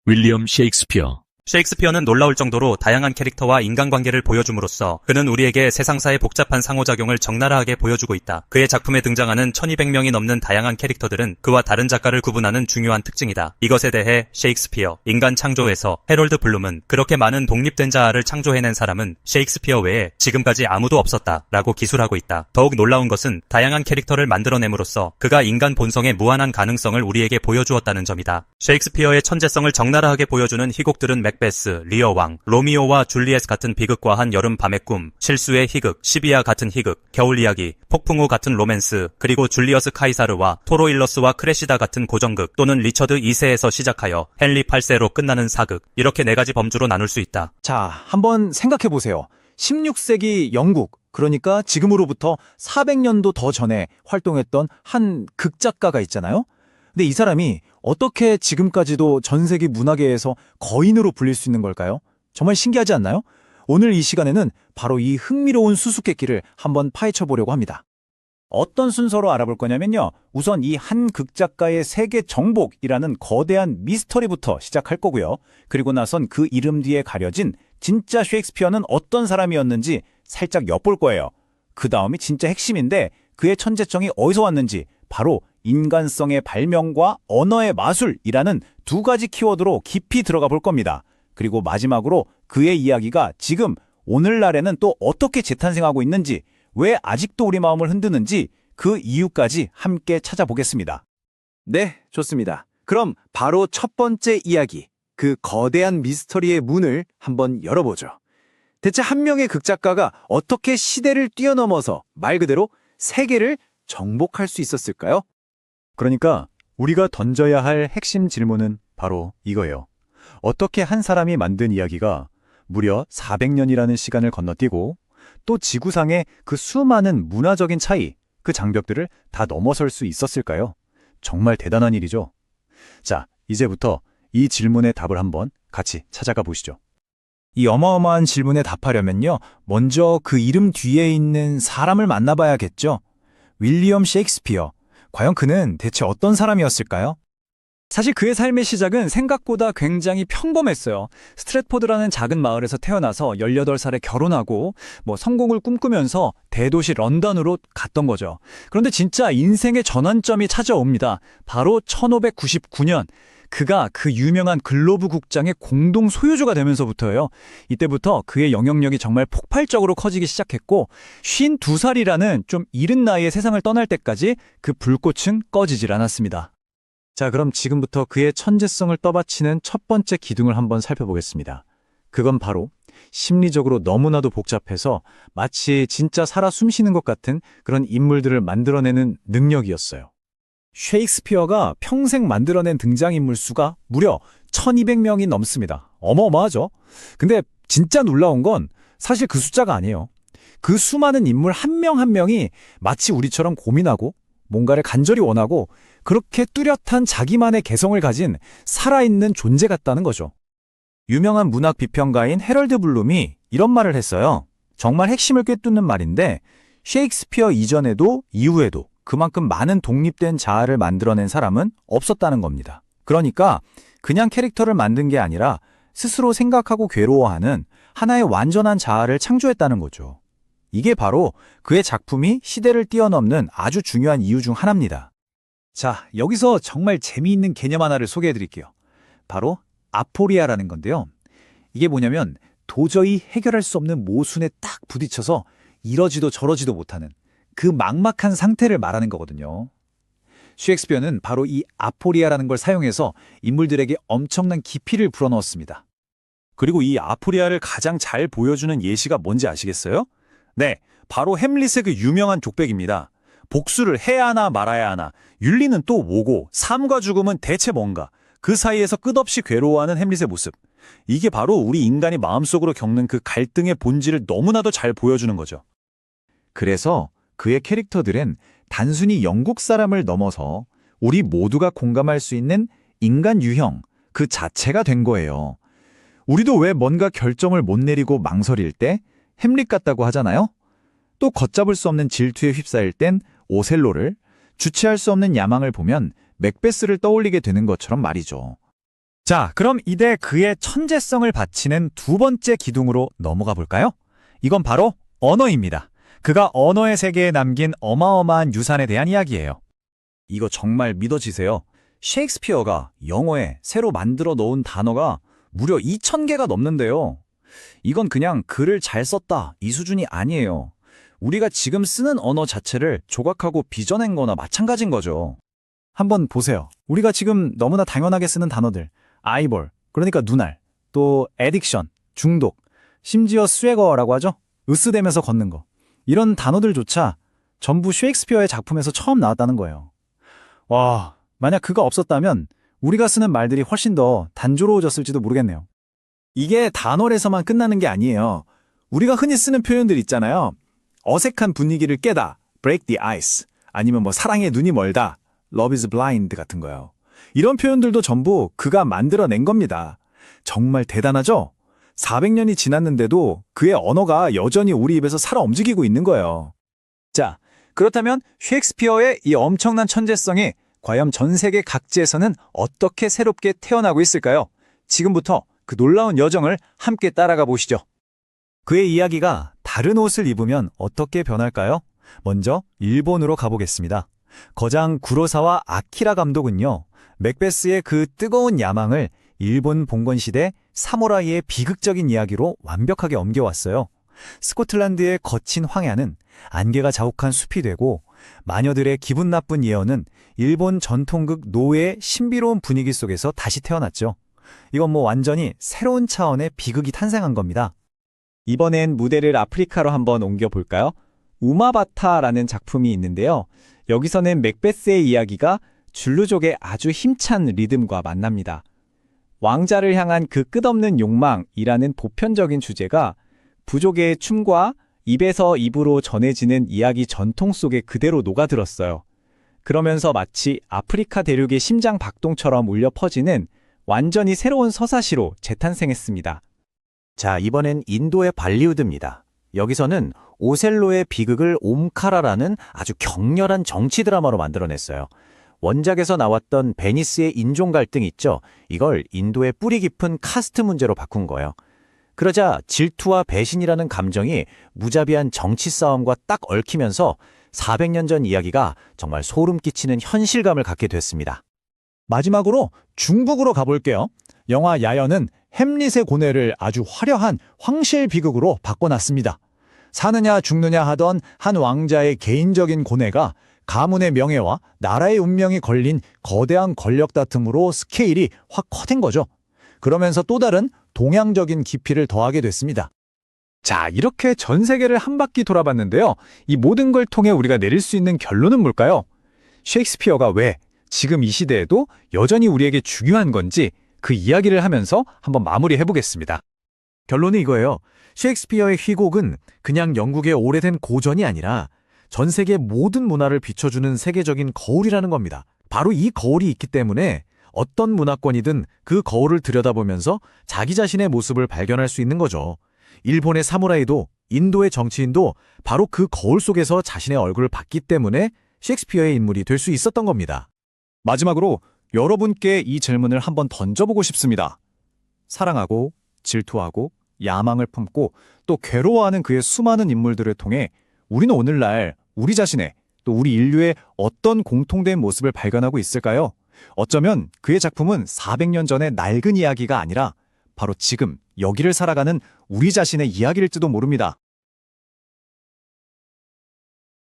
윌리엄 셰익스피어. 셰익스피어는 놀라울 정도로 다양한 캐릭터와 인간관계를 보여줌으로써 그는 우리에게 세상사의 복잡한 상호작용을 적나라하게 보여주고 있다. 그의 작품에 등장하는 1200명이 넘는 다양한 캐릭터들은 그와 다른 작가를 구분하는 중요한 특징이다. 이것에 대해 셰익스피어, 인간 창조에서 해롤드 블룸은 그렇게 많은 독립된 자아를 창조해낸 사람은 셰익스피어 외에 지금까지 아무도 없었다 라고 기술하고 있다. 더욱 놀라운 것은 다양한 캐릭터를 만들어냄으로써 그가 인간 본성의 무한한 가능성을 우리에게 보여주었다는 점이다. 셰익스피어의 천재성을 적나라하게 보여주는 희곡들은 맥베스, 리어 왕, 로미오와 줄리엣 같은 비극과 한 여름 밤의 꿈, 실수의 희극, 시비아 같은 희극, 겨울 이야기, 폭풍 후 같은 로맨스, 그리고 줄리어스 카이사르와 토로일러스와 크레시다 같은 고전극, 또는 리처드 2세에서 시작하여 헨리 8세로 끝나는 사극, 이렇게 4가지 범주로 나눌 수 있다. 자, 한번 생각해보세요. 16세기 영국, 그러니까 지금으로부터 400년도 더 전에 활동했던 한 극작가가 있잖아요? 근데 이 사람이 어떻게 지금까지도 전 세계 문화계에서 거인으로 불릴 수 있는 걸까요? 정말 신기하지 않나요? 오늘 이 시간에는 바로 이 흥미로운 수수께끼를 한번 파헤쳐 보려고 합니다. 어떤 순서로 알아볼 거냐면요. 우선 이 한 극작가의 세계 정복이라는 거대한 미스터리부터 시작할 거고요. 그리고 나선 그 이름 뒤에 가려진 진짜 셰익스피어는 어떤 사람이었는지 살짝 엿볼 거예요. 그 다음이 진짜 핵심인데 그의 천재성이 어디서 왔는지 바로 인간성의 발명과 언어의 마술이라는 2가지 키워드로 깊이 들어가 볼 겁니다. 그리고 마지막으로 그의 이야기가 지금 오늘날에는 또 어떻게 재탄생하고 있는지, 왜 아직도 우리 마음을 흔드는지 그 이유까지 함께 찾아보겠습니다. 네, 좋습니다. 그럼 바로 첫 번째 이야기, 그 거대한 미스터리의 문을 한번 열어보죠. 대체 한 명의 극작가가 어떻게 시대를 뛰어넘어서 말 그대로 세계를 정복할 수 있었을까요? 그러니까 우리가 던져야 할 핵심 질문은 바로 이거예요. 어떻게 한 사람이 만든 이야기가 무려 400년이라는 시간을 건너뛰고 또 지구상의 그 수많은 문화적인 차이, 그 장벽들을 다 넘어설 수 있었을까요? 정말 대단한 일이죠. 자, 이제부터 이 질문의 답을 한번 같이 찾아가 보시죠. 이 어마어마한 질문에 답하려면요. 먼저 그 이름 뒤에 있는 사람을 만나봐야겠죠. 윌리엄 셰익스피어. 과연 그는 대체 어떤 사람이었을까요? 사실 그의 삶의 시작은 생각보다 굉장히 평범했어요. 스트랫포드라는 작은 마을에서 태어나서 18살에 결혼하고 성공을 꿈꾸면서 대도시 런던으로 갔던 거죠. 그런데 진짜 인생의 전환점이 찾아옵니다. 바로 1599년. 그가 그 유명한 글로브 국장의 공동 소유주가 되면서부터예요. 이때부터 그의 영향력이 정말 폭발적으로 커지기 시작했고 52살이라는 좀 이른 나이에 세상을 떠날 때까지 그 불꽃은 꺼지질 않았습니다. 자, 그럼 지금부터 그의 천재성을 떠받치는 첫 번째 기둥을 한번 살펴보겠습니다. 그건 바로 심리적으로 너무나도 복잡해서 마치 진짜 살아 숨쉬는 것 같은 그런 인물들을 만들어내는 능력이었어요. 셰익스피어가 평생 만들어낸 등장인물 수가 무려 1200명이 넘습니다. 어마어마하죠? 근데 진짜 놀라운 건 사실 그 숫자가 아니에요. 그 수많은 인물 한 명 한 명이 마치 우리처럼 고민하고 뭔가를 간절히 원하고 그렇게 뚜렷한 자기만의 개성을 가진 살아있는 존재 같다는 거죠. 유명한 문학 비평가인 해럴드 블룸이 이런 말을 했어요. 정말 핵심을 꿰뚫는 말인데 셰익스피어 이전에도 이후에도 그만큼 많은 독립된 자아를 만들어낸 사람은 없었다는 겁니다. 그러니까 그냥 캐릭터를 만든 게 아니라 스스로 생각하고 괴로워하는 하나의 완전한 자아를 창조했다는 거죠. 이게 바로 그의 작품이 시대를 뛰어넘는 아주 중요한 이유 중 하나입니다. 자, 여기서 정말 재미있는 개념 하나를 소개해 드릴게요. 바로 아포리아라는 건데요. 이게 뭐냐면 도저히 해결할 수 없는 모순에 딱 부딪혀서 이러지도 저러지도 못하는 그 막막한 상태를 말하는 거거든요. 셰익스피어는 바로 이 아포리아라는 걸 사용해서 인물들에게 엄청난 깊이를 불어넣었습니다. 그리고 이 아포리아를 가장 잘 보여주는 예시가 뭔지 아시겠어요? 네, 바로 햄릿의 그 유명한 족백입니다. 복수를 해야 하나 말아야 하나, 윤리는 또 뭐고, 삶과 죽음은 대체 뭔가, 그 사이에서 끝없이 괴로워하는 햄릿의 모습. 이게 바로 우리 인간이 마음속으로 겪는 그 갈등의 본질을 너무나도 잘 보여주는 거죠. 그래서 그의 캐릭터들은 단순히 영국 사람을 넘어서 우리 모두가 공감할 수 있는 인간 유형 그 자체가 된 거예요. 우리도 왜 뭔가 결정을 못 내리고 망설일 때 햄릿 같다고 하잖아요? 또 걷잡을 수 없는 질투에 휩싸일 땐 오셀로를, 주체할 수 없는 야망을 보면 맥베스를 떠올리게 되는 것처럼 말이죠. 자, 그럼 이제 그의 천재성을 바치는 두 번째 기둥으로 넘어가 볼까요? 이건 바로 언어입니다. 그가 언어의 세계에 남긴 어마어마한 유산에 대한 이야기예요. 이거 정말 믿어지세요? 셰익스피어가 영어에 새로 만들어 놓은 단어가 무려 2,000개가 넘는데요. 이건 그냥 글을 잘 썼다 이 수준이 아니에요. 우리가 지금 쓰는 언어 자체를 조각하고 빚어낸 거나 마찬가지인 거죠. 한번 보세요. 우리가 지금 너무나 당연하게 쓰는 단어들. 아이볼, 그러니까 눈알, 또 에딕션, 중독, 심지어 스웨거라고 하죠? 으스대면서 걷는 거. 이런 단어들조차 전부 셰익스피어의 작품에서 처음 나왔다는 거예요. 와, 만약 그가 없었다면 우리가 쓰는 말들이 훨씬 더 단조로워졌을지도 모르겠네요. 이게 단어에서만 끝나는 게 아니에요. 우리가 흔히 쓰는 표현들 있잖아요. 어색한 분위기를 깨다, break the ice, 아니면 뭐 사랑에 눈이 멀다, love is blind 같은 거요. 이런 표현들도 전부 그가 만들어낸 겁니다. 정말 대단하죠? 400년이 지났는데도 그의 언어가 여전히 우리 입에서 살아 움직이고 있는 거예요. 자, 그렇다면 셰익스피어의 이 엄청난 천재성이 과연 전 세계 각지에서는 어떻게 새롭게 태어나고 있을까요? 지금부터 그 놀라운 여정을 함께 따라가 보시죠. 그의 이야기가 다른 옷을 입으면 어떻게 변할까요? 먼저 일본으로 가보겠습니다. 거장 구로사와 아키라 감독은요, 맥베스의 그 뜨거운 야망을 일본 봉건 시대 사무라이의 비극적인 이야기로 완벽하게 옮겨왔어요. 스코틀랜드의 거친 황야는 안개가 자욱한 숲이 되고 마녀들의 기분 나쁜 예언은 일본 전통극 노예의 신비로운 분위기 속에서 다시 태어났죠. 이건 뭐 완전히 새로운 차원의 비극이 탄생한 겁니다. 이번엔 무대를 아프리카로 한번 옮겨볼까요? 우마바타라는 작품이 있는데요. 여기서는 맥베스의 이야기가 줄루족의 아주 힘찬 리듬과 만납니다. 왕자를 향한 그 끝없는 욕망이라는 보편적인 주제가 부족의 춤과 입에서 입으로 전해지는 이야기 전통 속에 그대로 녹아들었어요. 그러면서 마치 아프리카 대륙의 심장 박동처럼 울려 퍼지는 완전히 새로운 서사시로 재탄생했습니다. 자, 이번엔 인도의 발리우드입니다. 여기서는 오셀로의 비극을 옴카라라는 아주 격렬한 정치 드라마로 만들어냈어요. 원작에서 나왔던 베니스의 인종 갈등 있죠? 이걸 인도의 뿌리 깊은 카스트 문제로 바꾼 거예요. 그러자 질투와 배신이라는 감정이 무자비한 정치 싸움과 딱 얽히면서 400년 전 이야기가 정말 소름 끼치는 현실감을 갖게 됐습니다. 마지막으로 중국으로 가볼게요. 영화 야연은 햄릿의 고뇌를 아주 화려한 황실 비극으로 바꿔놨습니다. 사느냐 죽느냐 하던 한 왕자의 개인적인 고뇌가 가문의 명예와 나라의 운명이 걸린 거대한 권력 다툼으로 스케일이 확 커진 거죠. 그러면서 또 다른 동양적인 깊이를 더하게 됐습니다. 자, 이렇게 전 세계를 한 바퀴 돌아봤는데요. 이 모든 걸 통해 우리가 내릴 수 있는 결론은 뭘까요? 셰익스피어가 왜 지금 이 시대에도 여전히 우리에게 중요한 건지 그 이야기를 하면서 한번 마무리해 보겠습니다. 결론은 이거예요. 셰익스피어의 희곡은 그냥 영국의 오래된 고전이 아니라 전 세계 모든 문화를 비춰주는 세계적인 거울이라는 겁니다. 바로 이 거울이 있기 때문에 어떤 문화권이든 그 거울을 들여다보면서 자기 자신의 모습을 발견할 수 있는 거죠. 일본의 사무라이도 인도의 정치인도 바로 그 거울 속에서 자신의 얼굴을 봤기 때문에 셰익스피어의 인물이 될 수 있었던 겁니다. 마지막으로 여러분께 이 질문을 한번 던져보고 싶습니다. 사랑하고 질투하고 야망을 품고 또 괴로워하는 그의 수많은 인물들을 통해 우리는 오늘날 우리 자신의 또 우리 인류의 어떤 공통된 모습을 발견하고 있을까요? 어쩌면 그의 작품은 400년 전의 낡은 이야기가 아니라 바로 지금 여기를 살아가는 우리 자신의 이야기일지도 모릅니다.